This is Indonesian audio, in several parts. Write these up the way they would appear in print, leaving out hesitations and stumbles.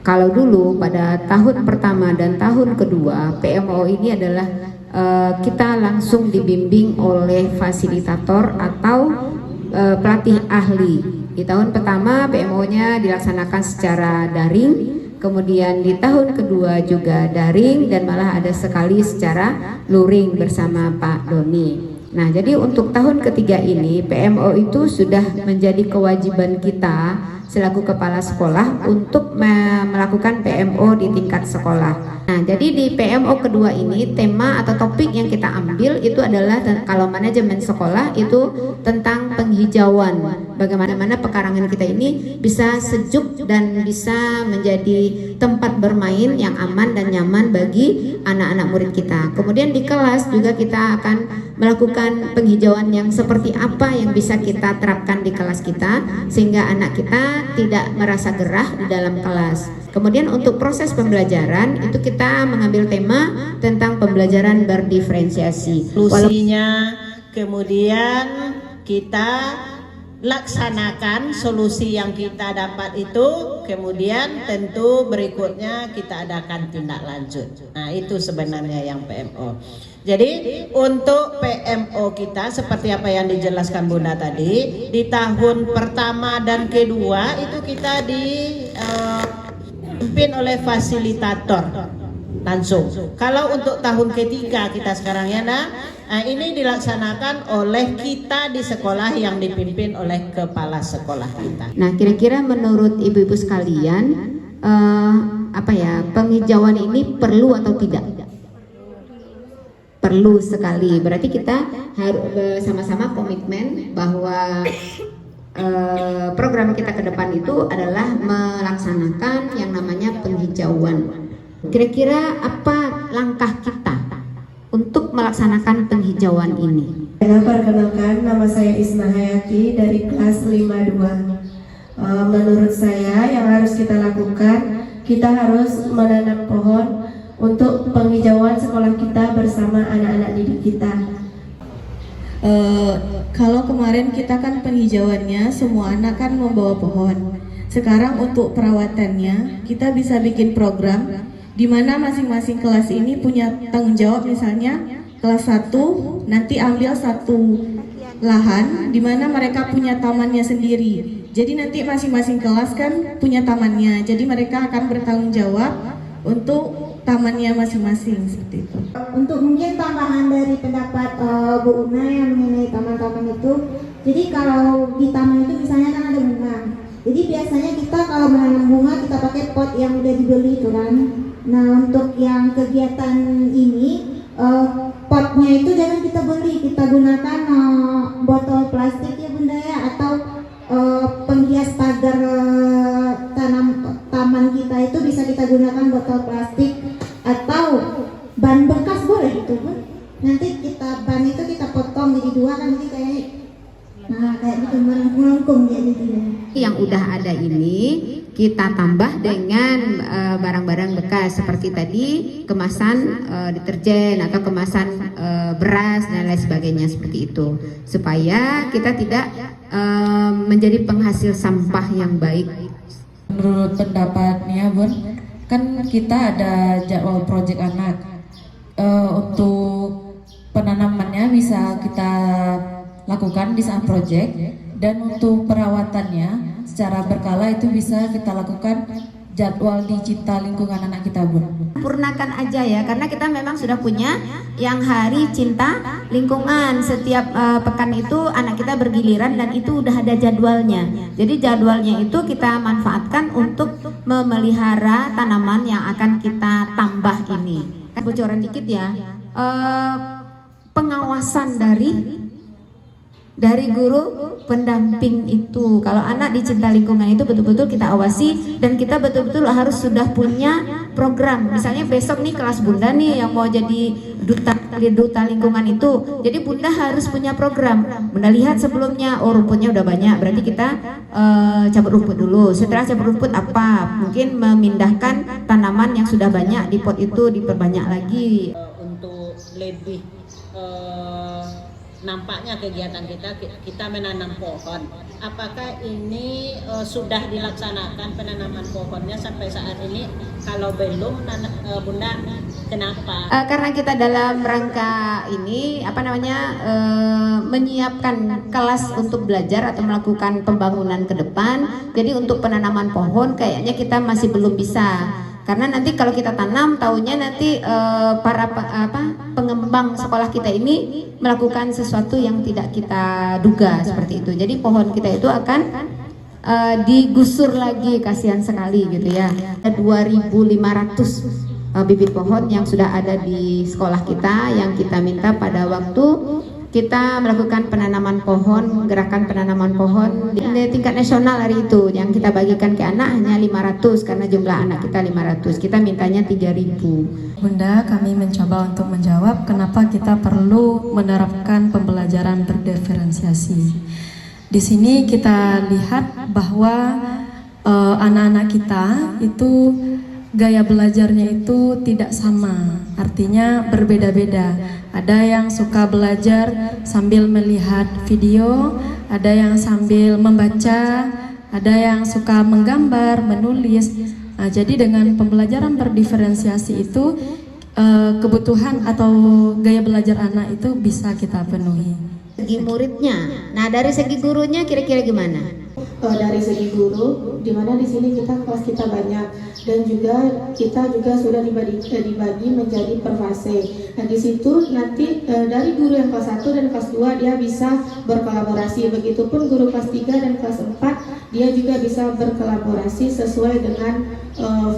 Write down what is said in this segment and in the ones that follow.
Kalau dulu pada tahun pertama dan tahun kedua PMO ini adalah kita langsung dibimbing oleh fasilitator atau pelatih ahli. Di tahun pertama PMO-nya dilaksanakan secara daring, kemudian di tahun kedua juga daring, dan malah ada sekali secara luring bersama Pak Doni. Nah, jadi untuk tahun ketiga ini PMO itu sudah menjadi kewajiban kita selaku kepala sekolah untuk melakukan PMO di tingkat sekolah. Nah, jadi di PMO kedua ini tema atau topik yang kita ambil itu adalah kalau manajemen sekolah itu tentang penghijauan. Bagaimana pekarangan kita ini bisa sejuk dan bisa menjadi tempat bermain yang aman dan nyaman bagi anak-anak murid kita. Kemudian di kelas juga kita akan melakukan penghijauan yang seperti apa yang bisa kita terapkan di kelas kita sehingga anak kita tidak merasa gerah di dalam kelas. Kemudian untuk proses pembelajaran itu kita mengambil tema tentang pembelajaran berdiferensiasi. Solusinya kemudian kita laksanakan solusi yang kita dapat itu, kemudian tentu berikutnya kita adakan tindak lanjut. Nah, itu sebenarnya yang PMO. Jadi untuk PMO kita seperti apa yang dijelaskan Bunda tadi, di tahun pertama dan kedua itu kita dipimpin oleh fasilitator langsung. Kalau untuk tahun ketiga kita sekarang ya ini dilaksanakan oleh kita di sekolah yang dipimpin oleh kepala sekolah kita. Nah, kira-kira menurut ibu-ibu sekalian penghijauan ini perlu atau tidak? Perlu sekali. Berarti kita harus bersama-sama komitmen bahwa program kita ke depan itu adalah melaksanakan yang namanya penghijauan. Kira-kira apa langkah kita untuk melaksanakan penghijauan ini? Perkenalkan, nama saya Isma Hayati dari kelas 52. Menurut saya yang harus kita lakukan, kita harus menanam pohon untuk penghijauan sekolah kita bersama anak-anak didik kita. Kalau kemarin kita kan penghijauannya semua anak kan membawa pohon. Sekarang untuk perawatannya kita bisa bikin program di mana masing-masing kelas ini punya tanggung jawab. Misalnya kelas 1 nanti ambil satu lahan di mana mereka punya tamannya sendiri. Jadi nanti masing-masing kelas kan punya tamannya. Jadi mereka akan bertanggung jawab untuk tamannya masing-masing seperti itu. Untuk mungkin tambahan dari pendapat Bu Una yang mengenai taman-taman itu, jadi kalau di taman itu misalnya kan ada bunga. Jadi biasanya kita kalau menanam bunga kita pakai pot yang udah dibeli itu kan. Nah, untuk yang kegiatan ini potnya itu jangan kita beli, kita gunakan botol plastik ya Bunda ya, atau penghias pagar taman kita itu bisa kita gunakan botol plastik atau ban bekas boleh itu Bun. Nanti ban itu kita potong jadi dua kan, jadi kayak gitu melengkung jadi Yang udah ada ini kita tambah dengan barang-barang bekas seperti tadi kemasan deterjen atau kemasan beras dan lain sebagainya seperti itu, supaya kita tidak menjadi penghasil sampah yang baik. Menurut pendapatnya Bun, kan kita ada jadwal proyek anak. Untuk penanamannya bisa kita lakukan di saat proyek, dan untuk perawatannya secara berkala itu bisa kita lakukan jadwal digital lingkungan anak kita Bun. Sempurnakan aja ya, karena kita memang sudah punya yang hari cinta lingkungan. Setiap pekan itu anak kita bergiliran dan itu udah ada jadwalnya. Jadi jadwalnya itu kita manfaatkan untuk memelihara tanaman yang akan kita tambah ini. Bocoran dikit ya, pengawasan dari guru pendamping itu. Kalau anak di cinta lingkungan itu betul-betul kita awasi, dan kita betul-betul harus sudah punya program. Misalnya besok nih kelas Bunda nih yang mau jadi duta lingkungan itu, jadi Bunda harus punya program. Bunda lihat sebelumnya, oh rumputnya udah banyak, berarti kita cabut rumput dulu. Setelah cabut rumput apa? Mungkin memindahkan tanaman yang sudah banyak di pot itu diperbanyak lagi. Untuk lebih nampaknya kegiatan kita menanam pohon. Apakah ini sudah dilaksanakan penanaman pohonnya sampai saat ini? Kalau belum, Bunda, kenapa? Karena kita dalam rangka ini menyiapkan kelas untuk belajar atau melakukan pembangunan ke depan. Jadi untuk penanaman pohon kayaknya kita masih belum bisa. Karena nanti kalau kita tanam, tahunya nanti para pengembang sekolah kita ini melakukan sesuatu yang tidak kita duga seperti itu. Jadi pohon kita itu akan digusur lagi, kasihan sekali gitu ya. Ada 2.500 bibit pohon yang sudah ada di sekolah kita yang kita minta pada waktu kita melakukan penanaman pohon, gerakan penanaman pohon di tingkat nasional hari itu yang kita bagikan ke anak hanya 500 karena jumlah anak kita 500, kita mintanya 3.000. Bunda, kami mencoba untuk menjawab kenapa kita perlu menerapkan pembelajaran berdiferensiasi. Di sini kita lihat bahwa anak-anak kita itu gaya belajarnya itu tidak sama, artinya berbeda-beda. Ada yang suka belajar sambil melihat video, ada yang sambil membaca, ada yang suka menggambar, menulis. Nah, jadi dengan pembelajaran berdiferensiasi itu kebutuhan atau gaya belajar anak itu bisa kita penuhi. Segi muridnya, nah dari segi gurunya kira-kira gimana? Dari segi guru, di mana di sini kelas kita banyak dan juga kita sudah dibagi menjadi per fase. Nah di situ nanti dari guru yang kelas 1 dan kelas 2 dia bisa berkolaborasi. Begitupun guru kelas 3 dan kelas 4 dia juga bisa berkolaborasi sesuai dengan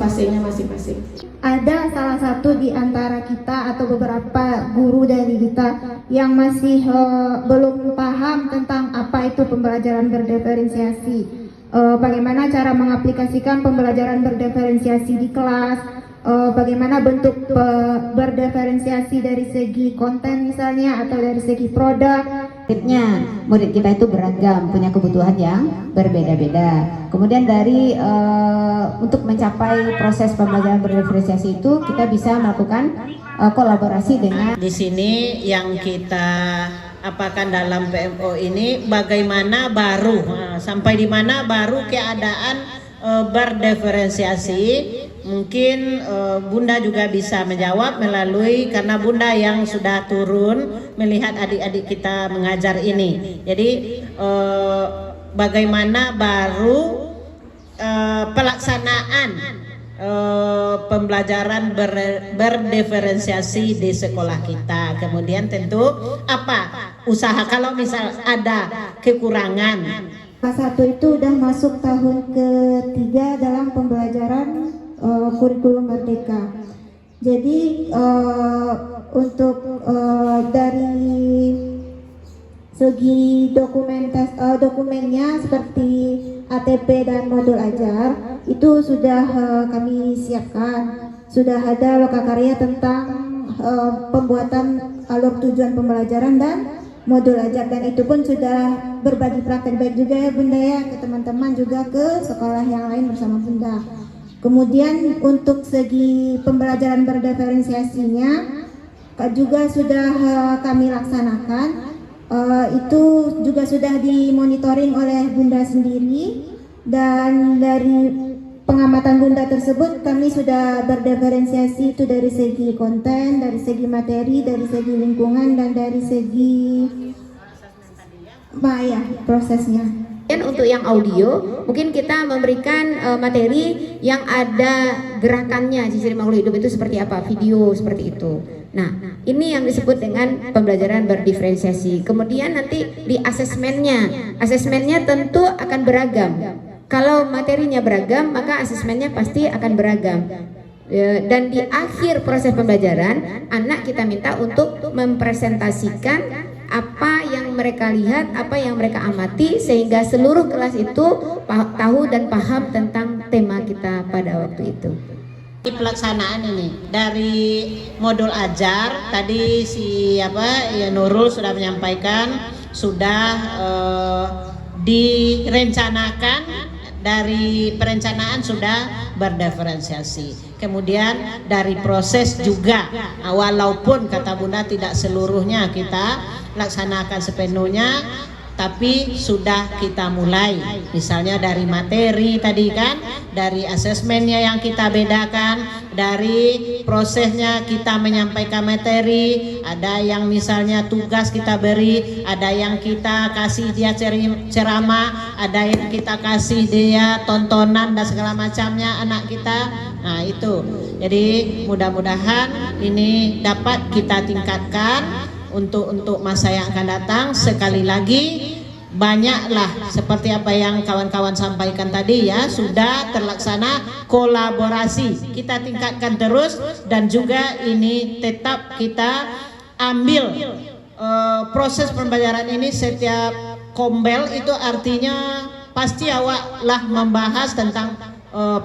fasenya masing-masing. Ada salah satu di antara kita atau beberapa guru dari kita yang masih belum paham tentang apa itu pembelajaran berdiferensiasi, bagaimana cara mengaplikasikan pembelajaran berdiferensiasi di kelas, bagaimana bentuk berdiferensiasi dari segi konten misalnya atau dari segi produk. Murid kita itu beragam, punya kebutuhan yang berbeda-beda. Kemudian dari untuk mencapai proses pembelajaran berdiferensiasi itu kita bisa melakukan kolaborasi dengan. Di sini yang kita apakan dalam PMO ini bagaimana sampai di mana baru keadaan berdiferensiasi. Mungkin Bunda juga bisa menjawab melalui karena Bunda yang sudah turun melihat adik-adik kita mengajar ini. Jadi bagaimana baru pelaksanaan pembelajaran berdiferensiasi di sekolah kita. Kemudian tentu apa usaha kalau misal ada kekurangan. Kelas 1 itu udah masuk tahun ketiga dalam pembelajaran kurikulum Merdeka. Jadi untuk dari segi dokumennya seperti ATP dan modul ajar itu sudah kami siapkan. Sudah ada lokakarya tentang pembuatan alur tujuan pembelajaran dan modul ajar, dan itu pun sudah berbagi praktek baik juga ya Bunda ya ke teman-teman juga ke sekolah yang lain bersama Bunda. Kemudian untuk segi pembelajaran berdiferensiasinya juga sudah kami laksanakan. Itu juga sudah dimonitoring oleh Bunda sendiri, dan dari pengamatan Bunda tersebut kami sudah berdiferensiasi itu dari segi konten, dari segi materi, dari segi lingkungan, dan dari segi prosesnya. Untuk yang audio, mungkin kita memberikan materi yang ada gerakannya, ciri makhluk hidup itu seperti apa, video seperti itu. Nah, ini yang disebut dengan pembelajaran berdiferensiasi. Kemudian nanti di asesmennya tentu akan beragam. Kalau materinya beragam, maka asesmennya pasti akan beragam. Dan di akhir proses pembelajaran, anak kita minta untuk mempresentasikan apa yang mereka lihat, apa yang mereka amati, sehingga seluruh kelas itu tahu dan paham tentang tema kita pada waktu itu. Di pelaksanaan ini dari modul ajar tadi Nurul sudah menyampaikan sudah direncanakan dari perencanaan sudah berdiferensiasi. Kemudian dari proses juga, walaupun kata Bunda tidak seluruhnya kita laksanakan sepenuhnya, tapi sudah kita mulai. Misalnya dari materi tadi kan, dari asesmennya yang kita bedakan, dari prosesnya kita menyampaikan materi, ada yang misalnya tugas kita beri, ada yang kita kasih dia ceramah, ada yang kita kasih dia tontonan dan segala macamnya anak kita. Nah itu, jadi mudah-mudahan ini dapat kita tingkatkan untuk masa yang akan datang. Sekali lagi, banyaklah seperti apa yang kawan-kawan sampaikan tadi ya, sudah terlaksana kolaborasi, kita tingkatkan terus, dan juga ini tetap kita ambil proses pembelajaran ini setiap kombel itu artinya pasti awak lah membahas tentang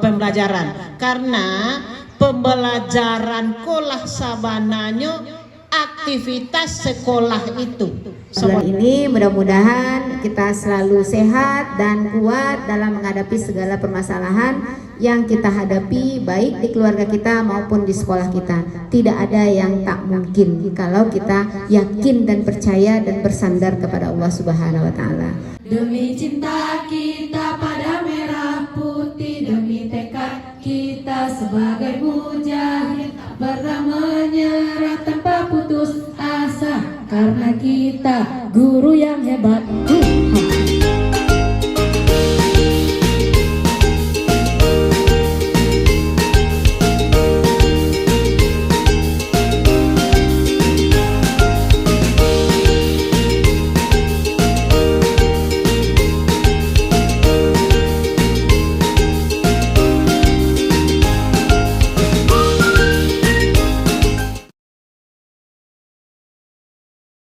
pembelajaran, karena pembelajaran kolah sabananya aktivitas sekolah itu. Bulan ini mudah-mudahan kita selalu sehat dan kuat dalam menghadapi segala permasalahan yang kita hadapi, baik di keluarga kita maupun di sekolah kita. Tidak ada yang tak mungkin kalau kita yakin dan percaya dan bersandar kepada Allah Subhanahu wa taala. Demi cinta kita